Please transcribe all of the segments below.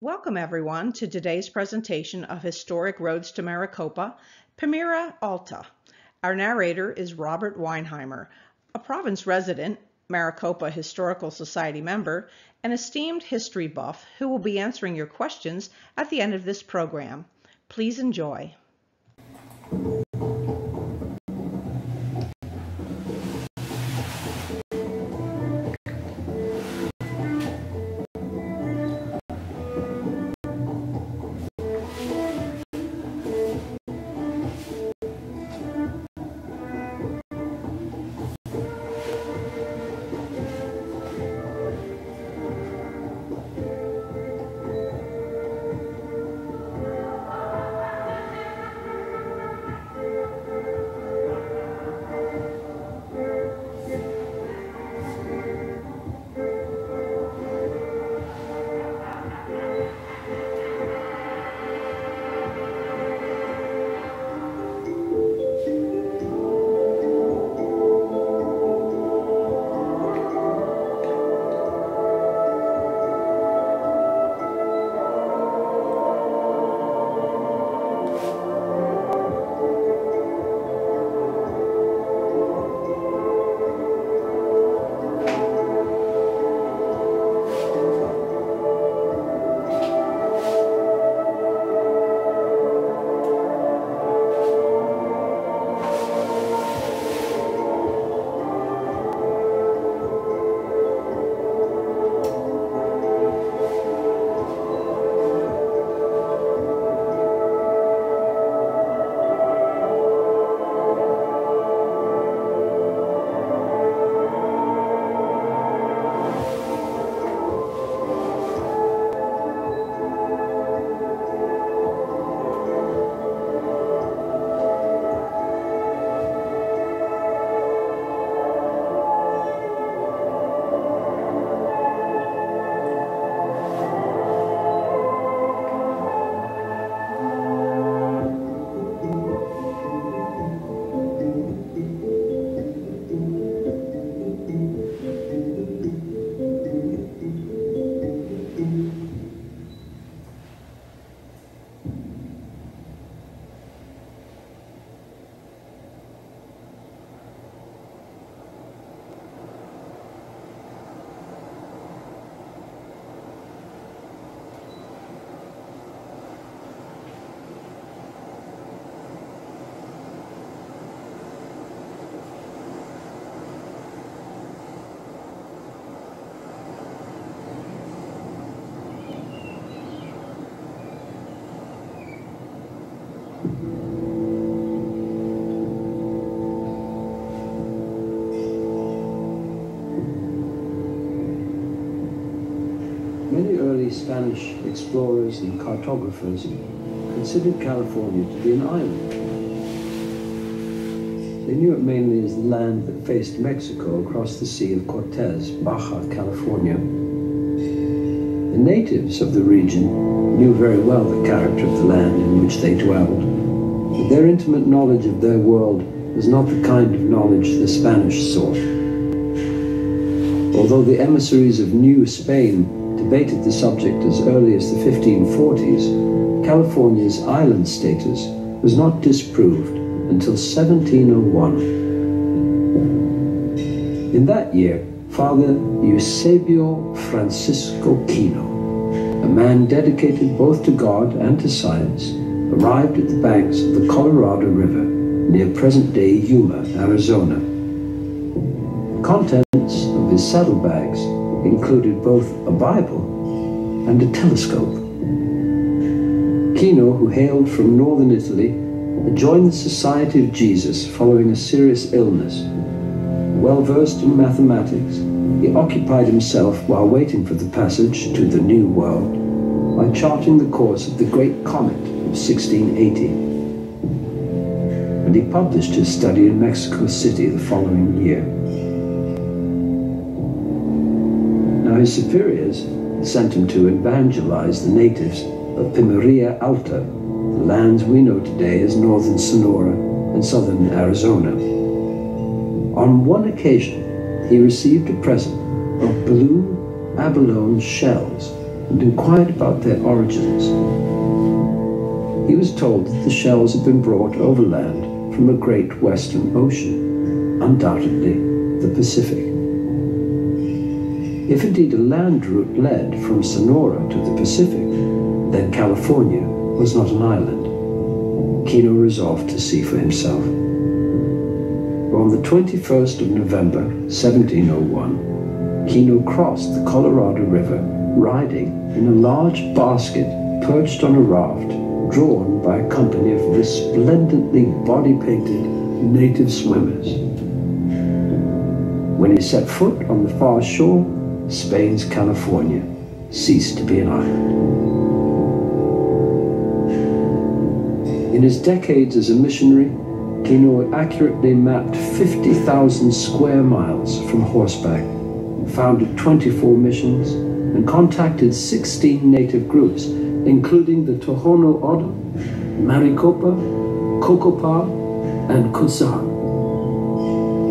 Welcome everyone to today's presentation of Historic Roads to Maricopa, Pimeria Alta. Our narrator is Robert Weinheimer, a province resident, Maricopa Historical Society member, and esteemed history buff who will be answering your questions at the end of this program. Please enjoy. Many early Spanish explorers and cartographers considered California to be an island. They knew it mainly as the land that faced Mexico across the Sea of Cortez, Baja California. The natives of the region knew very well the character of the land in which they dwelled, but their intimate knowledge of their world was not the kind of knowledge the Spanish sought. Although the emissaries of New Spain debated the subject as early as the 1540s, California's island status was not disproved until 1701. In that year, Father Eusebio Francisco Kino, a man dedicated both to God and to science, arrived at the banks of the Colorado River near present-day Yuma, Arizona. The contents of his saddlebags included both a Bible and a telescope. Kino, who hailed from northern Italy, had joined the Society of Jesus following a serious illness. Well-versed in mathematics, he occupied himself while waiting for the passage to the New World by charting the course of the Great Comet of 1680. And he published his study in Mexico City the following year. Now his superiors sent him to evangelize the natives of Pimeria Alta, the lands we know today as northern Sonora and southern Arizona. On one occasion, he received a present of blue abalone shells and inquired about their origins. He was told that the shells had been brought overland from a great western ocean, undoubtedly the Pacific. If indeed a land route led from Sonora to the Pacific, then California was not an island. Kino resolved to see for himself. On the 21st of November, 1701, Kino crossed the Colorado River riding in a large basket perched on a raft drawn by a company of resplendently body-painted native swimmers. When he set foot on the far shore, Spain's California ceased to be an island. In his decades as a missionary, Kino accurately mapped 50,000 square miles from horseback, founded 24 missions, and contacted 16 native groups, including the Tohono O'odham, Maricopa, Cocopa, and Kutsan.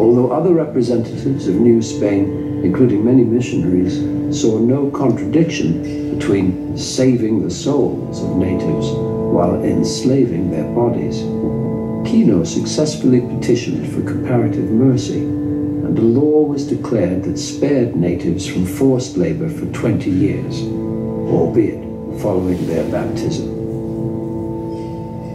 Although other representatives of New Spain, including many missionaries, saw no contradiction between saving the souls of natives while enslaving their bodies, Kino successfully petitioned for comparative mercy, and a law was declared that spared natives from forced labor for 20 years, albeit following their baptism.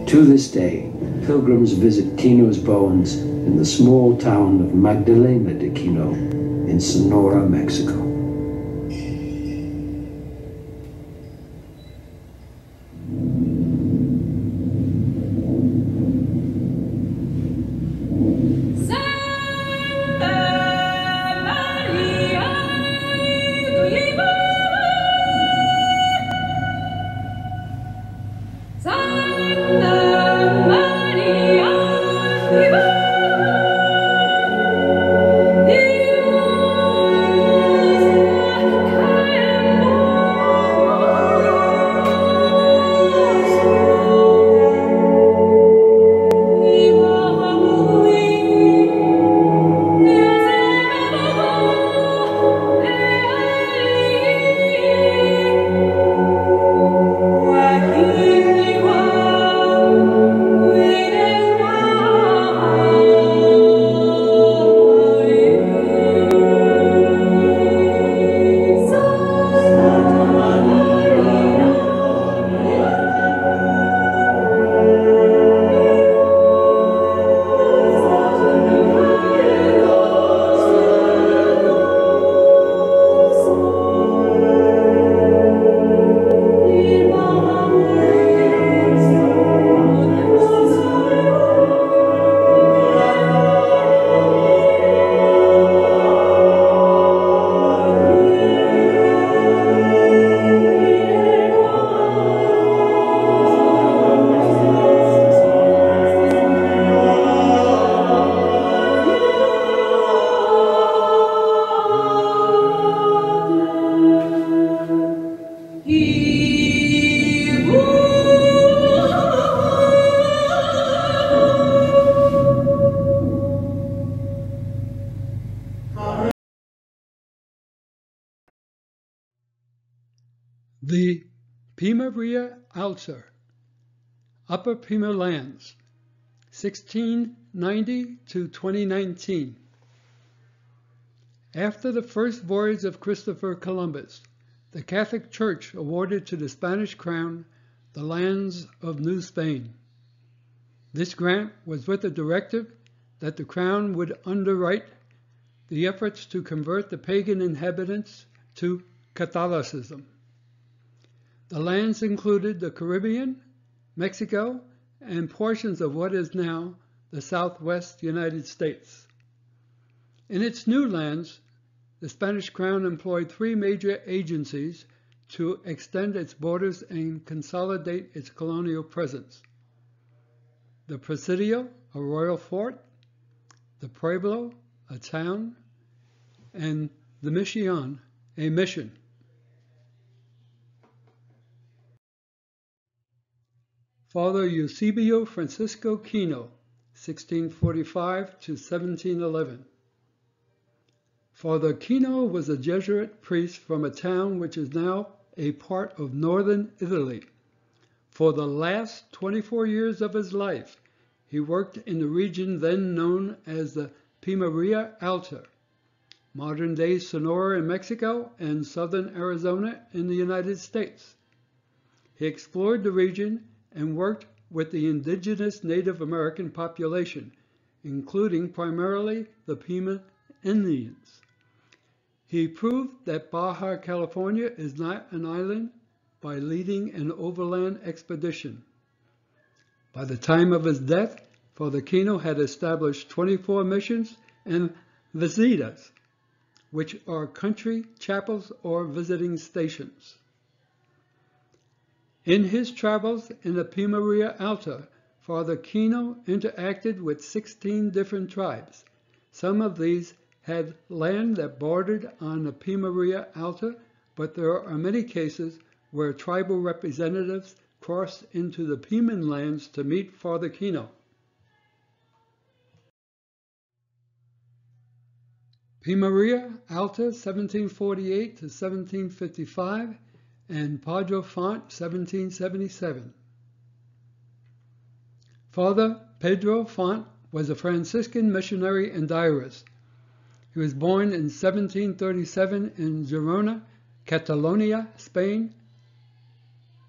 To this day, pilgrims visit Kino's bones in the small town of Magdalena de Kino in Sonora, Mexico. The Pimeria Alta, Upper Pima Lands, 1690 to 2019. After the first voyage of Christopher Columbus, the Catholic Church awarded to the Spanish crown the lands of New Spain. This grant was with a directive that the crown would underwrite the efforts to convert the pagan inhabitants to Catholicism. The lands included the Caribbean, Mexico, and portions of what is now the Southwest United States. In its new lands, the Spanish crown employed three major agencies to extend its borders and consolidate its colonial presence: the Presidio, a royal fort; the Pueblo, a town; and the Misión, a mission. Father Eusebio Francisco Kino, 1645 to 1711. Father Kino was a Jesuit priest from a town which is now a part of northern Italy. For the last 24 years of his life, he worked in the region then known as the Pimeria Alta, modern-day Sonora in Mexico and southern Arizona in the United States. He explored the region and worked with the indigenous Native American population, including primarily the Pima Indians. He proved that Baja California is not an island by leading an overland expedition. By the time of his death, Father Kino had established 24 missions and visitas, which are country chapels or visiting stations. In his travels in the Pimeria Alta, Father Kino interacted with 16 different tribes. Some of these had land that bordered on the Pimeria Alta, but there are many cases where tribal representatives crossed into the Pima Lands to meet Father Kino. Pimeria Alta, 1748 to 1755, and Padre Font, 1777. Father Pedro Font was a Franciscan missionary and diarist. He was born in 1737 in Girona, Catalonia, Spain.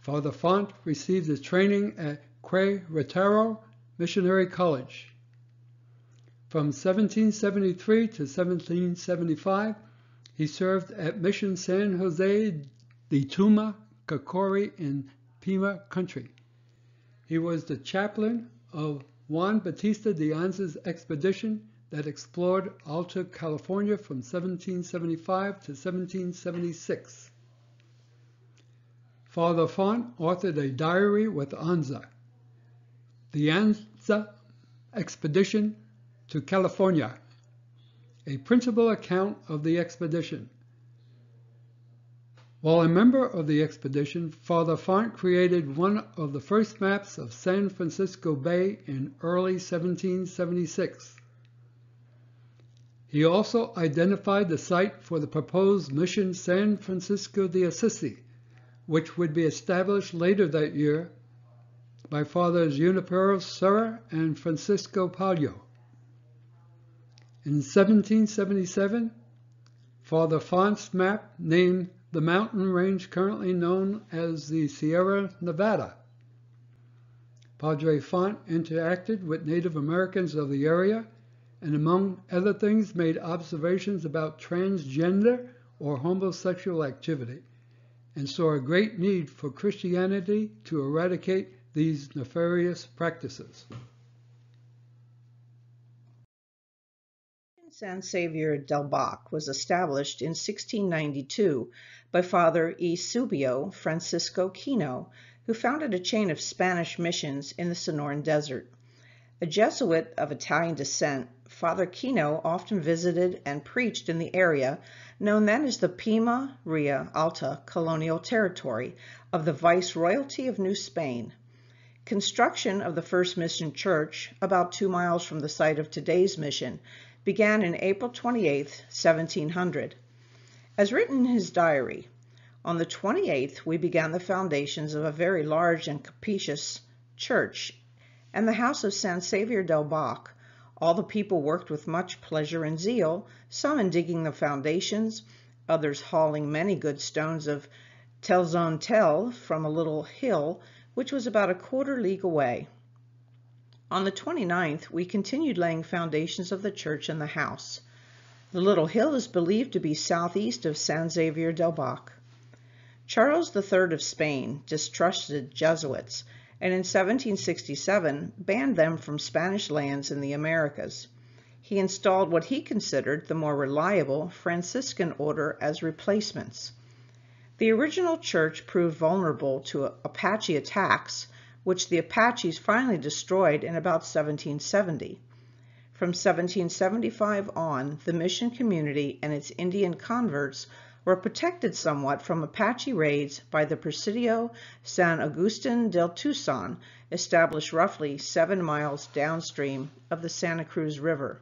Father Font received his training at Querétaro Missionary College. From 1773 to 1775, he served at Mission San Jose de Tuma, Cacori in Pima country. He was the chaplain of Juan Bautista de Anza's expedition that explored Alta California from 1775 to 1776. Father Font authored a diary with Anza, the Anza expedition to California, a principal account of the expedition. While a member of the expedition, Father Font created one of the first maps of San Francisco Bay in early 1776. He also identified the site for the proposed Mission San Francisco de Assisi, which would be established later that year by Fathers Junipero Serra and Francisco Palio. In 1777, Father Font's map named the mountain range currently known as the Sierra Nevada. Padre Font interacted with Native Americans of the area and, among other things, made observations about transgender or homosexual activity, and saw a great need for Christianity to eradicate these nefarious practices. San Xavier del Bac was established in 1692 by Father Eusebio Francisco Kino, who founded a chain of Spanish missions in the Sonoran Desert. A Jesuit of Italian descent, Father Kino often visited and preached in the area known then as the Pimeria Alta colonial territory of the Viceroyalty of New Spain. Construction of the first mission church, about 2 miles from the site of today's mission, began in April 28, 1700. As written in his diary, on the 28th we began the foundations of a very large and capacious church and the house of San Xavier del Bac. All the people worked with much pleasure and zeal, some in digging the foundations, others hauling many good stones of Telzontel from a little hill which was about a quarter league away. On the 29th, we continued laying foundations of the church and the house. The little hill is believed to be southeast of San Xavier del Bac. Charles III of Spain distrusted Jesuits, and in 1767 banned them from Spanish lands in the Americas. He installed what he considered the more reliable Franciscan order as replacements. The original church proved vulnerable to Apache attacks, which the Apaches finally destroyed in about 1770. From 1775 on, the mission community and its Indian converts were protected somewhat from Apache raids by the Presidio San Agustin del Tucson, established roughly 7 miles downstream of the Santa Cruz River.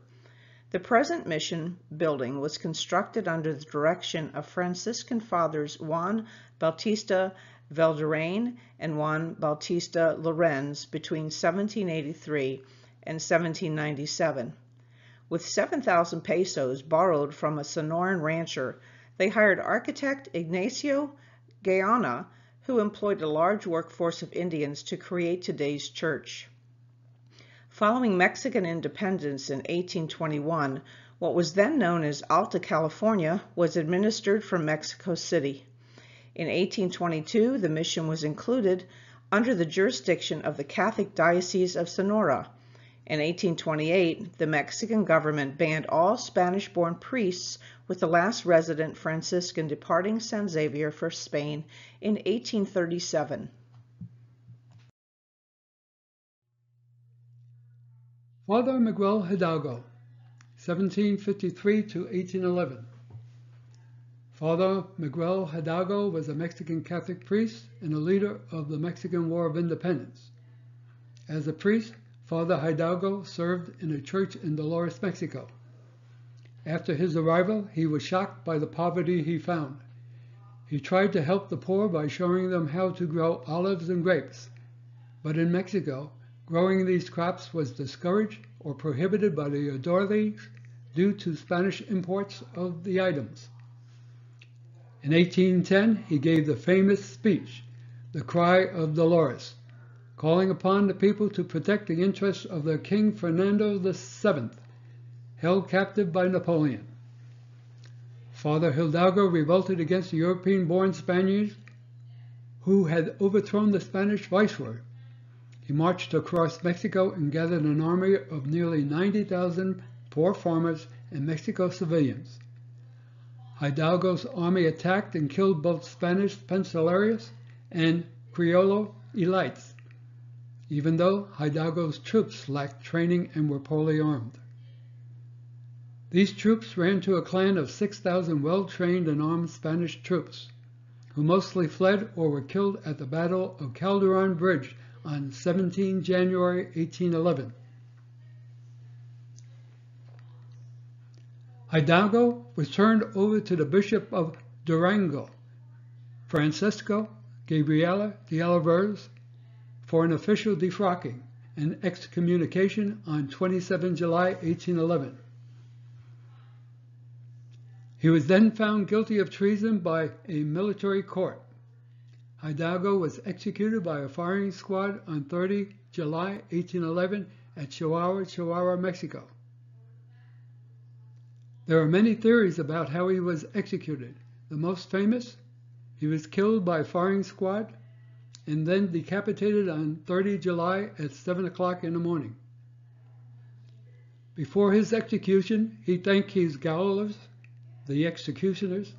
The present mission building was constructed under the direction of Franciscan Fathers Juan Bautista Valderrame and Juan Bautista Lorenz between 1783 and 1797. With 7,000 pesos borrowed from a Sonoran rancher, they hired architect Ignacio Gayana, who employed a large workforce of Indians to create today's church. Following Mexican independence in 1821, what was then known as Alta California was administered from Mexico City. In 1822, the mission was included under the jurisdiction of the Catholic Diocese of Sonora. In 1828, the Mexican government banned all Spanish-born priests, with the last resident Franciscan departing San Xavier for Spain in 1837. Father Miguel Hidalgo, 1753 to 1811. Father Miguel Hidalgo was a Mexican Catholic priest and a leader of the Mexican War of Independence. As a priest, Father Hidalgo served in a church in Dolores, Mexico. After his arrival, he was shocked by the poverty he found. He tried to help the poor by showing them how to grow olives and grapes. But in Mexico, growing these crops was discouraged or prohibited by the authorities due to Spanish imports of the items. In 1810, he gave the famous speech, The Cry of Dolores, calling upon the people to protect the interests of their King Fernando VII, held captive by Napoleon. Father Hidalgo revolted against the European-born Spaniards who had overthrown the Spanish viceroy. He marched across Mexico and gathered an army of nearly 90,000 poor farmers and Mexico civilians. Hidalgo's army attacked and killed both Spanish Pencilarios and Criollo elites, even though Hidalgo's troops lacked training and were poorly armed. These troops ran to a clan of 6,000 well-trained and armed Spanish troops, who mostly fled or were killed at the Battle of Calderon Bridge on 17 January 1811. Hidalgo was turned over to the Bishop of Durango, Francisco Gabriela de Olivares, for an official defrocking and excommunication on 27 July 1811. He was then found guilty of treason by a military court. Hidalgo was executed by a firing squad on 30 July 1811 at Chihuahua, Mexico. There are many theories about how he was executed. The most famous, he was killed by a firing squad and then decapitated on 30 July at 7 o'clock in the morning. Before his execution, he thanked his gaolers, the executioners,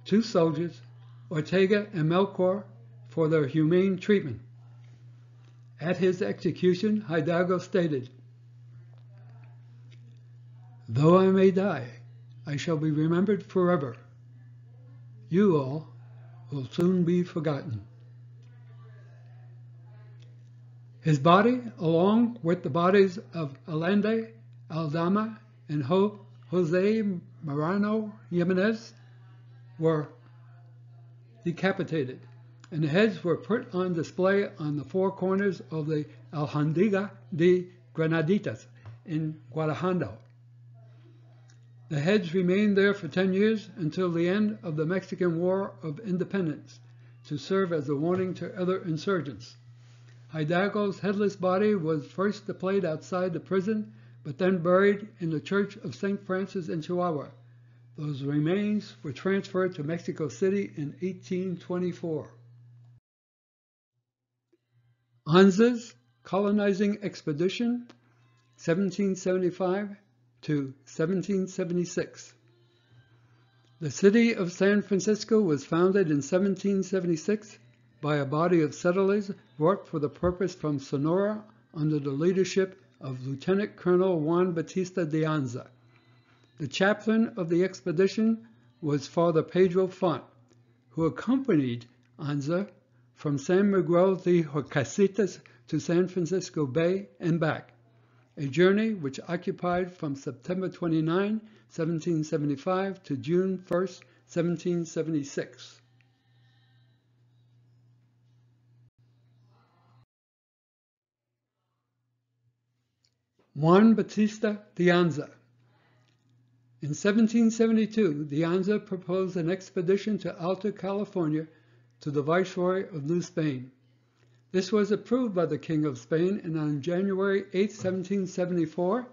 2 soldiers, Ortega and Melchor, for their humane treatment. At his execution, Hidalgo stated, "Though I may die, I shall be remembered forever. You all will soon be forgotten." His body, along with the bodies of Allende, Aldama, and Jose Marano Jimenez, were decapitated, and the heads were put on display on the 4 corners of the Alhambra de Granaditas in Guadalajara. The heads remained there for 10 years until the end of the Mexican War of Independence, to serve as a warning to other insurgents. Hidalgo's headless body was first displayed outside the prison, but then buried in the Church of St. Francis in Chihuahua. Those remains were transferred to Mexico City in 1824. Anza's colonizing expedition, 1775 to 1776. The city of San Francisco was founded in 1776 by a body of settlers brought for the purpose from Sonora under the leadership of Lieutenant Colonel Juan Bautista de Anza. The chaplain of the expedition was Father Pedro Font, who accompanied Anza from San Miguel de Horcasitas to San Francisco Bay and back, a journey which occupied from September 29, 1775 to June 1, 1776. Juan Bautista de Anza. In 1772, de Anza proposed an expedition to Alta California to the Viceroy of New Spain. This was approved by the King of Spain, and on January 8, 1774,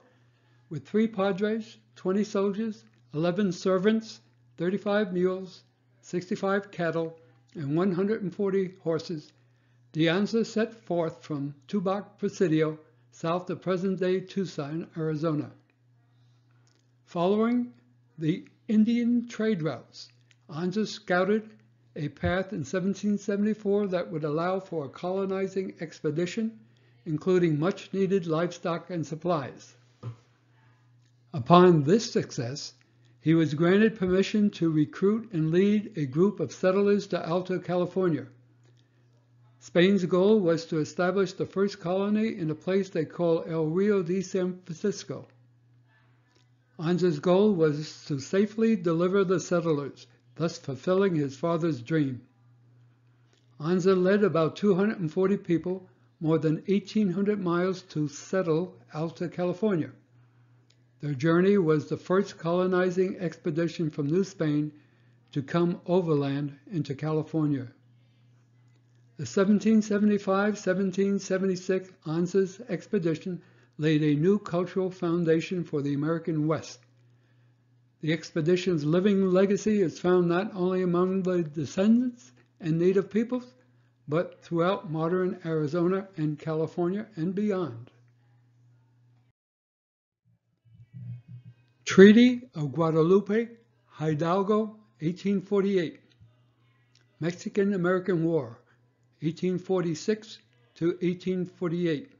with 3 padres, 20 soldiers, 11 servants, 35 mules, 65 cattle, and 140 horses, de Anza set forth from Tubac, Presidio, south of present-day Tucson, Arizona. Following the Indian trade routes, Anza scouted a path in 1774 that would allow for a colonizing expedition, including much-needed livestock and supplies. Upon this success, he was granted permission to recruit and lead a group of settlers to Alta California. Spain's goal was to establish the first colony in a place they call El Rio de San Francisco. Anza's goal was to safely deliver the settlers, thus fulfilling his father's dream. Anza led about 240 people, more than 1,800 miles to settle Alta California. Their journey was the first colonizing expedition from New Spain to come overland into California. The 1775-1776 Anza's expedition laid a new cultural foundation for the American West. The expedition's living legacy is found not only among the descendants and native peoples, but throughout modern Arizona and California and beyond. Treaty of Guadalupe, Hidalgo, 1848. Mexican-American War, 1846 to 1848.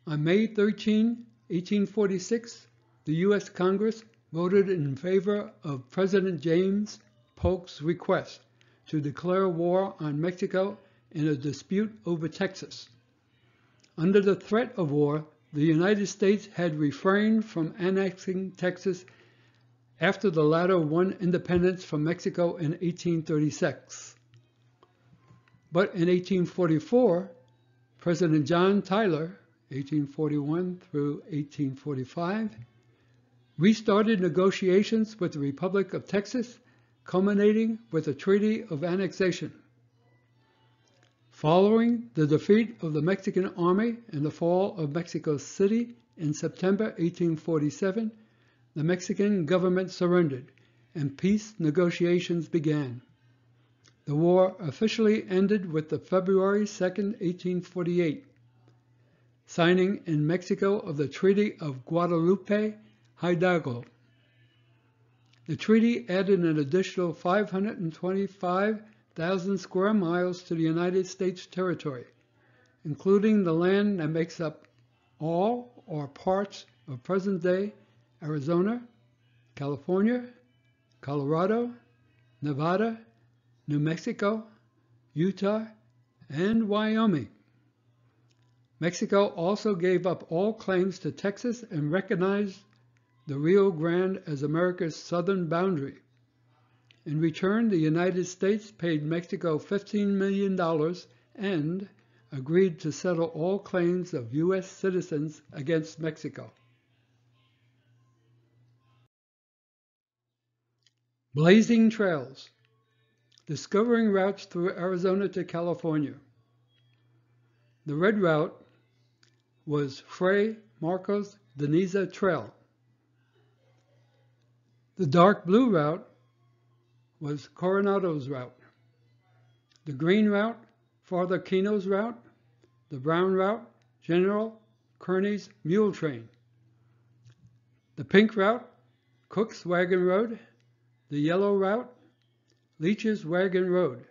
On May 13, 1846, the U.S. Congress voted in favor of President James Polk's request to declare war on Mexico in a dispute over Texas. Under the threat of war, the United States had refrained from annexing Texas after the latter won independence from Mexico in 1836. But in 1844, President John Tyler, 1841 through 1845, restarted negotiations with the Republic of Texas, culminating with a treaty of annexation. Following the defeat of the Mexican army in the fall of Mexico City in September 1847, the Mexican government surrendered and peace negotiations began. The war officially ended with the February 2, 1848, signing in Mexico of the Treaty of Guadalupe, Hidalgo. The treaty added an additional 525,000 square miles to the United States territory, including the land that makes up all or parts of present-day Arizona, California, Colorado, Nevada, New Mexico, Utah, and Wyoming. Mexico also gave up all claims to Texas and recognized the Rio Grande as America's southern boundary. In return, the United States paid Mexico $15 million and agreed to settle all claims of U.S. citizens against Mexico. Blazing trails. Discovering routes through Arizona to California. The red route was Fray Marcos de Niza Trail. The dark blue route was Coronado's route. The green route, Father Kino's route. The brown route, General Kearny's mule train. The pink route, Cook's Wagon Road. The yellow route, Leach's Wagon Road.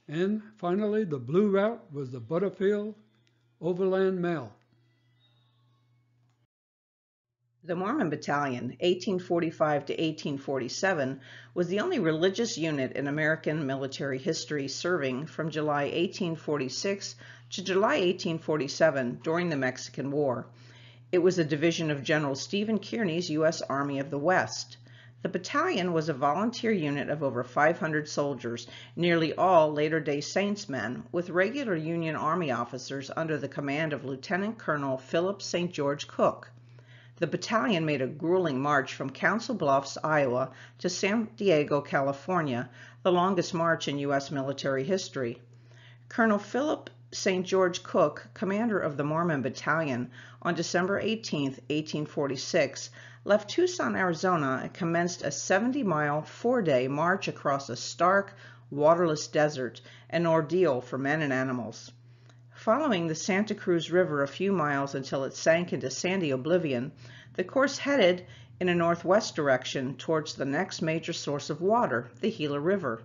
And finally, the blue route was the Butterfield Overland Mail. The Mormon Battalion, 1845 to 1847, was the only religious unit in American military history serving from July 1846 to July 1847 during the Mexican War. It was a division of General Stephen Kearny's U.S. Army of the West. The battalion was a volunteer unit of over 500 soldiers, nearly all Latter-day Saints men, with regular Union Army officers under the command of Lieutenant Colonel Philip St. George Cook. The battalion made a grueling march from Council Bluffs, Iowa, to San Diego, California, the longest march in U.S. military history. Colonel Philip St. George Cook, commander of the Mormon Battalion, on December 18, 1846, left Tucson, Arizona, and commenced a 70-mile, 4-day march across a stark, waterless desert, an ordeal for men and animals. Following the Santa Cruz River a few miles until it sank into sandy oblivion, the course headed in a northwest direction towards the next major source of water, the Gila River.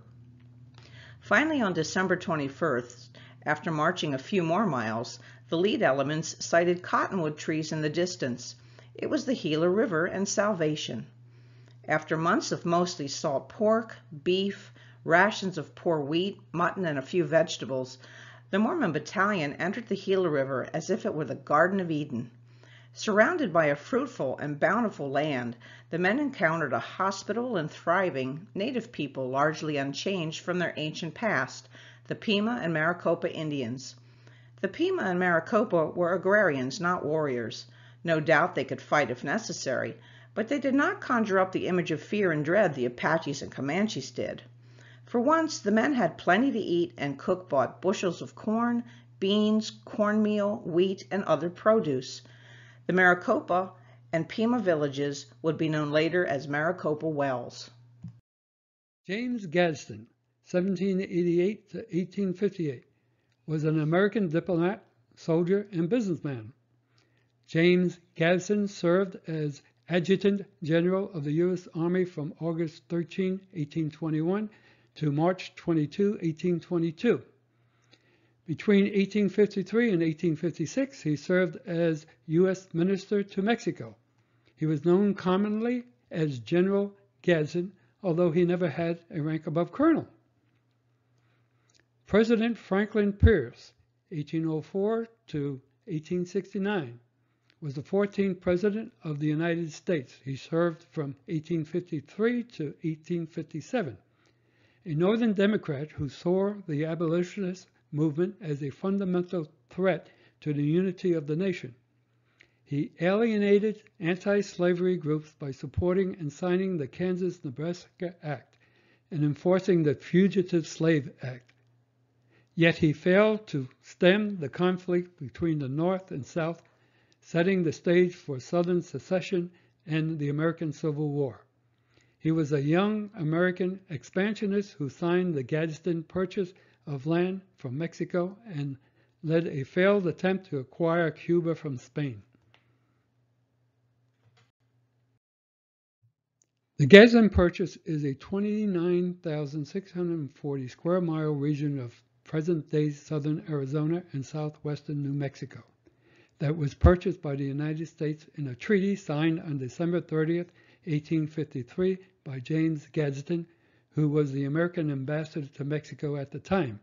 Finally, on December 21st, after marching a few more miles, the lead elements sighted cottonwood trees in the distance. It was the Gila River and salvation. After months of mostly salt pork, beef, rations of poor wheat, mutton, and a few vegetables, the Mormon Battalion entered the Gila River as if it were the Garden of Eden. Surrounded by a fruitful and bountiful land, the men encountered a hospitable and thriving native people largely unchanged from their ancient past, the Pima and Maricopa Indians. The Pima and Maricopa were agrarians, not warriors. No doubt they could fight if necessary, but they did not conjure up the image of fear and dread the Apaches and Comanches did. For once, the men had plenty to eat, and Cook bought bushels of corn, beans, cornmeal, wheat, and other produce. The Maricopa and Pima villages would be known later as Maricopa Wells. James Gadsden, 1788 to 1858, was an American diplomat, soldier, and businessman. James Gadsden served as Adjutant General of the U.S. Army from August 13, 1821 to March 22, 1822. Between 1853 and 1856, he served as U.S. Minister to Mexico. He was known commonly as General Gadsden, although he never had a rank above colonel. President Franklin Pierce, 1804 to 1869, was the 14th President of the United States. He served from 1853 to 1857. A Northern Democrat who saw the abolitionist movement as a fundamental threat to the unity of the nation. He alienated anti-slavery groups by supporting and signing the Kansas-Nebraska Act and enforcing the Fugitive Slave Act. Yet he failed to stem the conflict between the North and South, setting the stage for Southern secession and the American Civil War. He was a young American expansionist who signed the Gadsden Purchase of land from Mexico and led a failed attempt to acquire Cuba from Spain. The Gadsden Purchase is a 29,640 square mile region of present-day southern Arizona and southwestern New Mexico that was purchased by the United States in a treaty signed on December 30th, 1853 by James Gadsden, who was the American ambassador to Mexico at the time.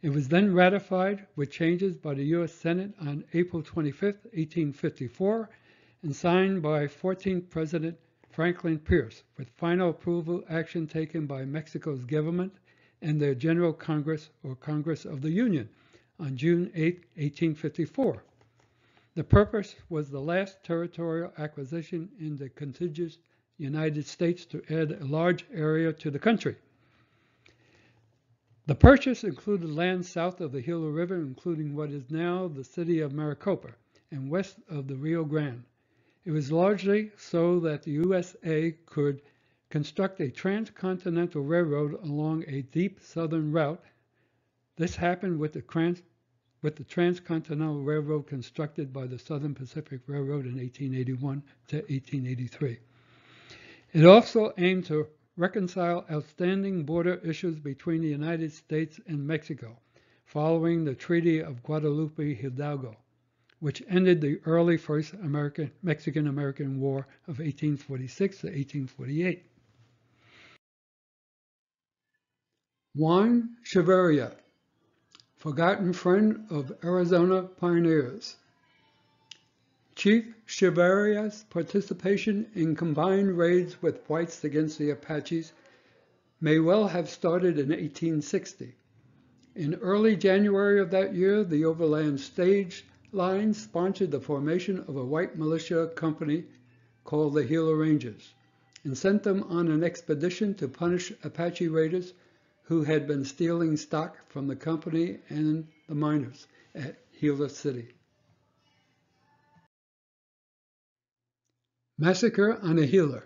It was then ratified with changes by the U.S. Senate on April 25, 1854, and signed by 14th President Franklin Pierce, with final approval action taken by Mexico's government and their General Congress, or Congress of the Union, on June 8, 1854. The purpose was the last territorial acquisition in the contiguous United States to add a large area to the country. The purchase included land south of the Gila River, including what is now the city of Maricopa, and west of the Rio Grande. It was largely so that the USA could construct a transcontinental railroad along a deep southern route. This happened with the Transcontinental Railroad constructed by the Southern Pacific Railroad in 1881 to 1883. It also aimed to reconcile outstanding border issues between the United States and Mexico, following the Treaty of Guadalupe Hidalgo, which ended the early First Mexican-American War of 1846 to 1848. Juan Chavarria, forgotten friend of Arizona pioneers. Chief Chivaria's participation in combined raids with whites against the Apaches may well have started in 1860. In early January of that year, the Overland Stage Line sponsored the formation of a white militia company called the Gila Rangers and sent them on an expedition to punish Apache raiders who had been stealing stock from the company and the miners at Gila City. Massacre on a Gila.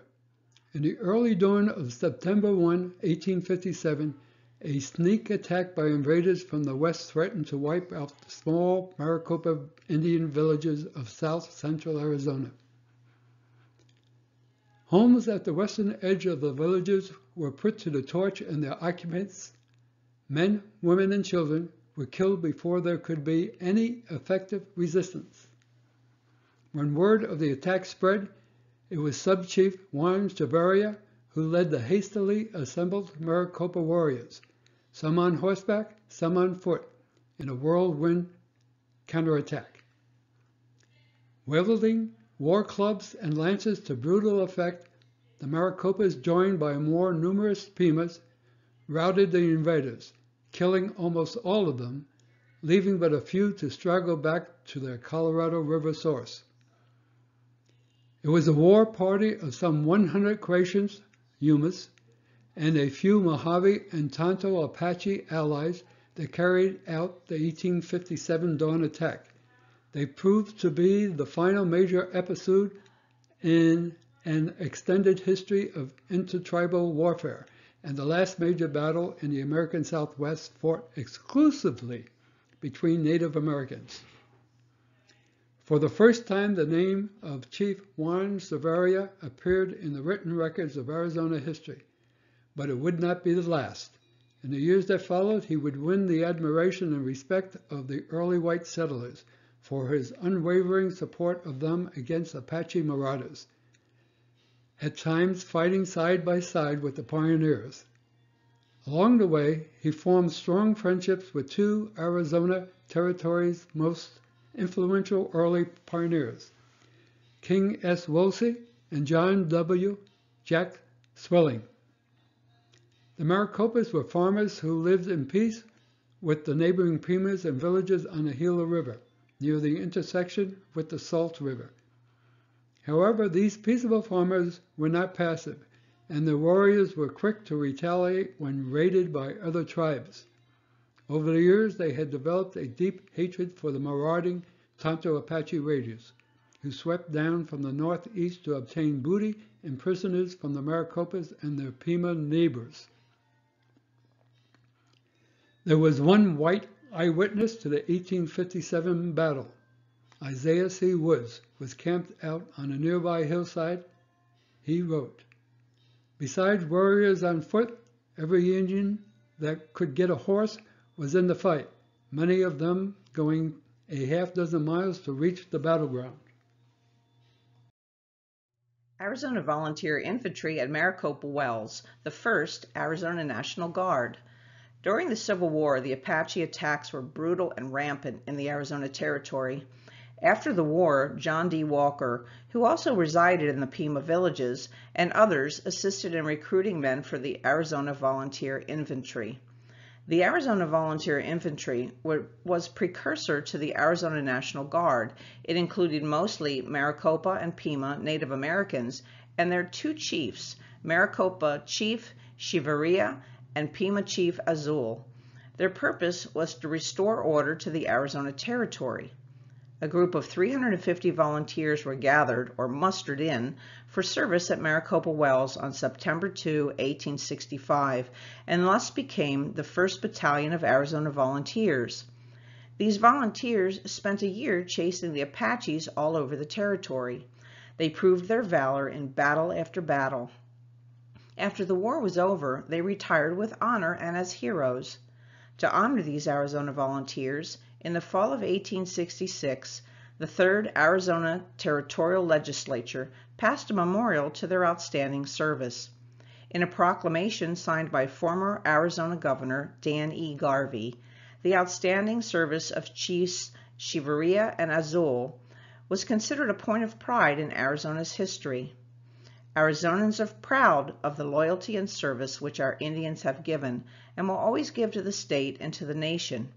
In the early dawn of September 1, 1857, a sneak attack by invaders from the west threatened to wipe out the small Maricopa Indian villages of south-central Arizona. Homes at the western edge of the villages were put to the torch and their occupants, men, women, and children, were killed before there could be any effective resistance. When word of the attack spread, it was Sub-Chief Juan Chavarria who led the hastily assembled Maricopa warriors, some on horseback, some on foot, in a whirlwind counterattack. Wielding war clubs and lances to brutal effect, the Maricopas, joined by more numerous Pimas, routed the invaders, killing almost all of them, leaving but a few to straggle back to their Colorado River source. It was a war party of some 100 Croatians, Yumas, and a few Mojave and Tonto Apache allies that carried out the 1857 dawn attack. They proved to be the final major episode in an extended history of intertribal warfare, and the last major battle in the American Southwest fought exclusively between Native Americans. For the first time, the name of Chief Juan Chavarria appeared in the written records of Arizona history, but it would not be the last. In the years that followed, he would win the admiration and respect of the early white settlers for his unwavering support of them against Apache marauders, at times fighting side by side with the pioneers. Along the way, he formed strong friendships with two Arizona Territory's most influential early pioneers, King S. Woolsey and John W. Jack Swilling. The Maricopas were farmers who lived in peace with the neighboring Pimas and villages on the Gila River, near the intersection with the Salt River. However, these peaceable farmers were not passive, and their warriors were quick to retaliate when raided by other tribes. Over the years, they had developed a deep hatred for the marauding Tonto Apache raiders, who swept down from the northeast to obtain booty and prisoners from the Maricopas and their Pima neighbors. There was one white eyewitness to the 1857 battle. Isaiah C. Woods was camped out on a nearby hillside. He wrote, "Besides warriors on foot, every Indian that could get a horse was in the fight, many of them going a half-dozen miles to reach the battleground." Arizona Volunteer Infantry at Maricopa Wells, the 1st Arizona National Guard. During the Civil War, the Apache attacks were brutal and rampant in the Arizona Territory. After the war, John D. Walker, who also resided in the Pima villages, and others assisted in recruiting men for the Arizona Volunteer Infantry. The Arizona Volunteer Infantry was precursor to the Arizona National Guard. It included mostly Maricopa and Pima Native Americans and their two chiefs, Maricopa Chief Chavarria and Pima Chief Azul. Their purpose was to restore order to the Arizona Territory. A group of 350 volunteers were gathered or mustered in for service at Maricopa Wells on September 2, 1865, and thus became the 1st Battalion of Arizona Volunteers. These volunteers spent a year chasing the Apaches all over the territory. They proved their valor in battle after battle. After the war was over, they retired with honor and as heroes. To honor these Arizona volunteers, in the fall of 1866, the 3rd Arizona Territorial Legislature passed a memorial to their outstanding service. In a proclamation signed by former Arizona Governor Dan E. Garvey, the outstanding service of Chiefs Chavarria and Azul was considered a point of pride in Arizona's history. Arizonans are proud of the loyalty and service which our Indians have given and will always give to the state and to the nation.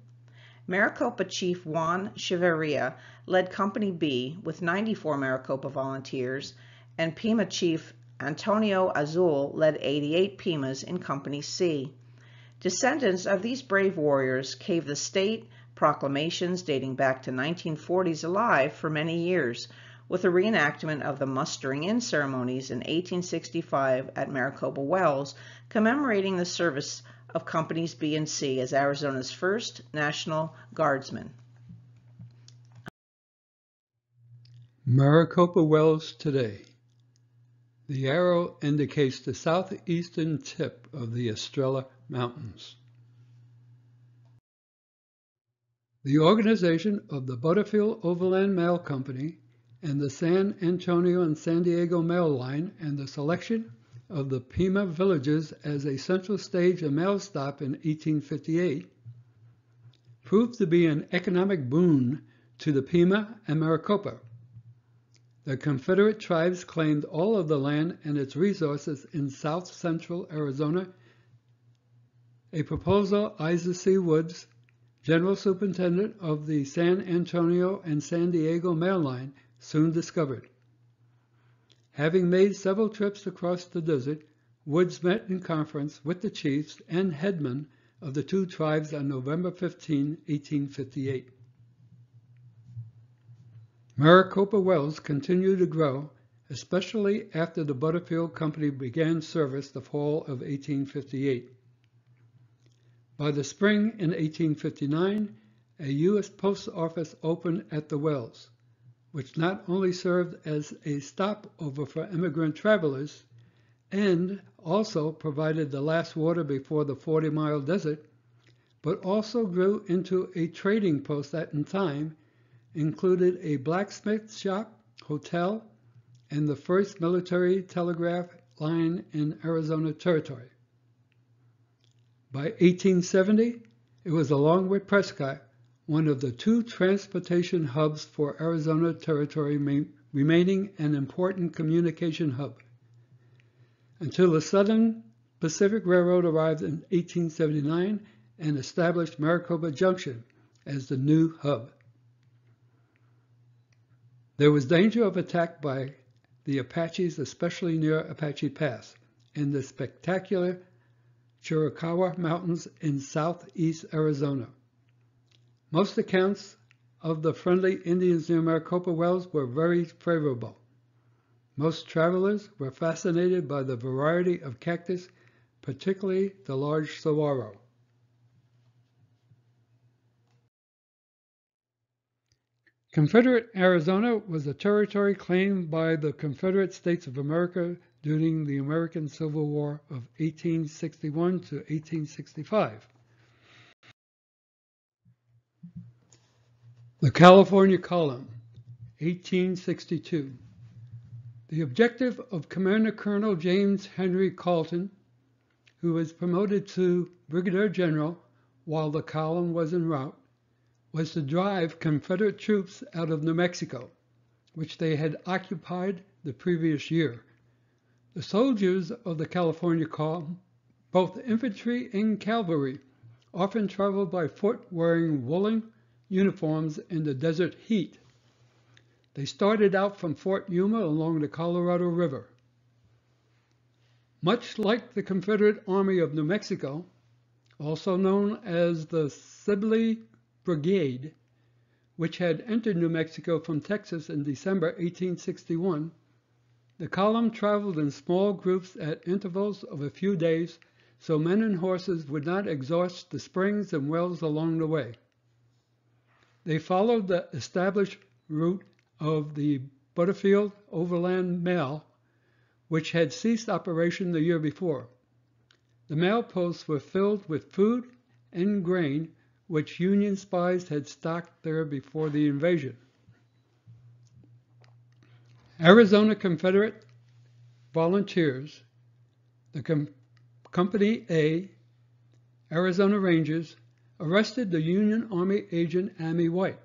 Maricopa Chief Juan Cheverria led Company B with 94 Maricopa volunteers, and Pima Chief Antonio Azul led 88 Pimas in Company C. Descendants of these brave warriors kept the state proclamations dating back to 1940s alive for many years, with a reenactment of the mustering in ceremonies in 1865 at Maricopa Wells, commemorating the service of Companies B and C as Arizona's first National Guardsmen. Maricopa Wells today. The arrow indicates the southeastern tip of the Estrella Mountains. The organization of the Butterfield Overland Mail Company and the San Antonio and San Diego Mail Line, and the selection of the Pima villages as a central stage and mail stop in 1858, proved to be an economic boon to the Pima and Maricopa. The Confederate tribes claimed all of the land and its resources in south-central Arizona. A proposal Isaac C. Woods, General Superintendent of the San Antonio and San Diego Mail Line, soon discovered. Having made several trips across the desert, Woods met in conference with the chiefs and headmen of the two tribes on November 15, 1858. Maricopa Wells continued to grow, especially after the Butterfield Company began service the fall of 1858. By the spring in 1859, a U.S. Post Office opened at the Wells, which not only served as a stopover for immigrant travelers and also provided the last water before the 40-mile desert, but also grew into a trading post that in time included a blacksmith shop, hotel, and the first military telegraph line in Arizona Territory. By 1870, it was, along with Prescott, one of the two transportation hubs for Arizona Territory, remaining an important communication hub, until the Southern Pacific Railroad arrived in 1879 and established Maricopa Junction as the new hub. There was danger of attack by the Apaches, especially near Apache Pass and the spectacular Chiricahua Mountains in southeast Arizona. Most accounts of the friendly Indians near Maricopa Wells were very favorable. Most travelers were fascinated by the variety of cactus, particularly the large saguaro. Confederate Arizona was a territory claimed by the Confederate States of America during the American Civil War of 1861 to 1865. The California Column, 1862. The objective of Commander Colonel James Henry Carleton, who was promoted to Brigadier General while the column was en route, was to drive Confederate troops out of New Mexico, which they had occupied the previous year. The soldiers of the California column, both infantry and cavalry, often traveled by foot wearing woolen uniforms in the desert heat. They started out from Fort Yuma along the Colorado River. Much like the Confederate Army of New Mexico, also known as the Sibley Brigade, which had entered New Mexico from Texas in December 1861, the column traveled in small groups at intervals of a few days so men and horses would not exhaust the springs and wells along the way. They followed the established route of the Butterfield Overland Mail, which had ceased operation the year before. The mail posts were filled with food and grain, which Union spies had stocked there before the invasion. Arizona Confederate volunteers, the Company A, Arizona Rangers, arrested the Union Army agent Ammi White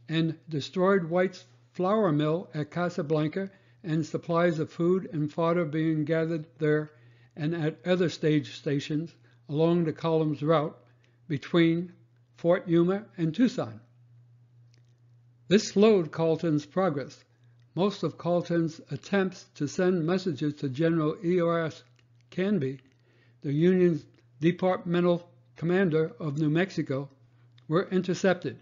and destroyed White's flour mill at Casablanca and supplies of food and fodder being gathered there and at other stage stations along the column's route between Fort Yuma and Tucson. This slowed Carleton's progress. Most of Carleton's attempts to send messages to General E.R.S. Canby, the Union's departmental commander of New Mexico, were intercepted,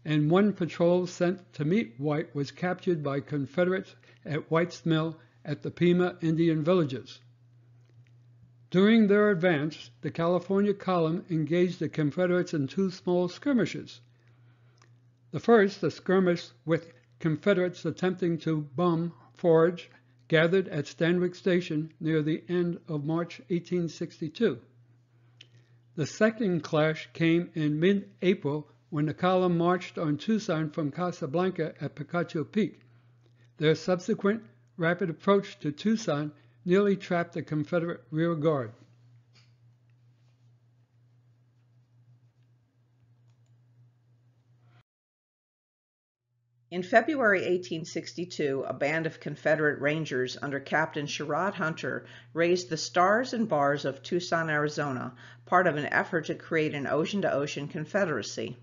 and one patrol sent to meet White was captured by Confederates at White's Mill at the Pima Indian villages. During their advance, the California column engaged the Confederates in two small skirmishes. The first, a skirmish with Confederates attempting to bomb forage gathered at Stanwick Station near the end of March 1862. The second clash came in mid-April when the column marched on Tucson from Casablanca at Picacho Peak. Their subsequent rapid approach to Tucson nearly trapped the Confederate rear guard. In February 1862, a band of Confederate Rangers under Captain Sherrod Hunter raised the Stars and Bars of Tucson, Arizona, part of an effort to create an ocean-to-ocean confederacy.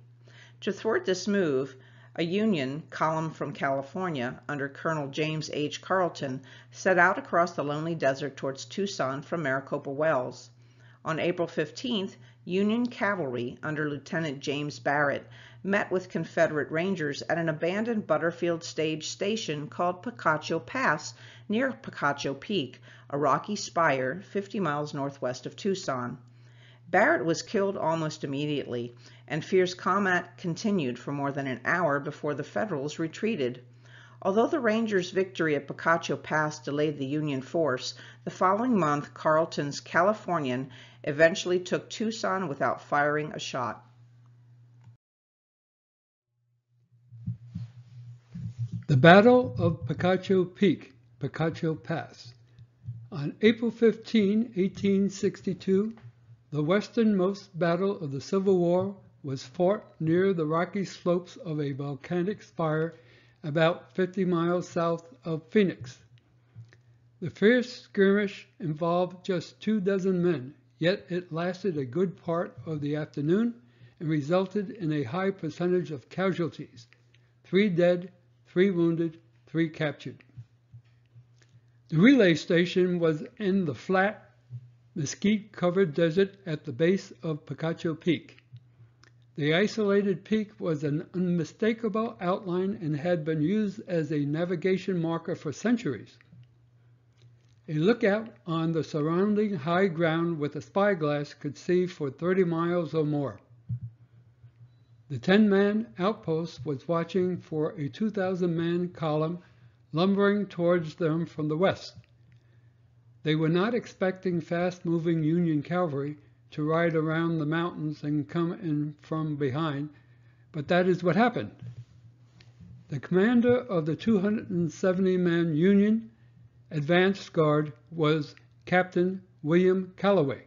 To thwart this move, a Union column from California under Colonel James H. Carleton set out across the lonely desert towards Tucson from Maricopa Wells. On April 15th, Union cavalry under Lieutenant James Barrett met with Confederate Rangers at an abandoned Butterfield stage station called Picacho Pass near Picacho Peak, a rocky spire 50 miles northwest of Tucson. Barrett was killed almost immediately, and fierce combat continued for more than an hour before the Federals retreated. Although the Rangers' victory at Picacho Pass delayed the Union force, the following month Carleton's Californian eventually took Tucson without firing a shot. The Battle of Picacho Peak, Picacho Pass. On April 15, 1862, the westernmost battle of the Civil War was fought near the rocky slopes of a volcanic spire about 50 miles south of Phoenix. The fierce skirmish involved just 24 men, yet it lasted a good part of the afternoon and resulted in a high percentage of casualties: 3 dead, 3 wounded, 3 captured. The relay station was in the flat, mesquite-covered desert at the base of Picacho Peak. The isolated peak was an unmistakable outline and had been used as a navigation marker for centuries. A lookout on the surrounding high ground with a spyglass could see for 30 miles or more. The 10-man outpost was watching for a 2,000-man column lumbering towards them from the west. They were not expecting fast-moving Union cavalry to ride around the mountains and come in from behind, but that is what happened. The commander of the 270-man Union advance guard was Captain William Calloway.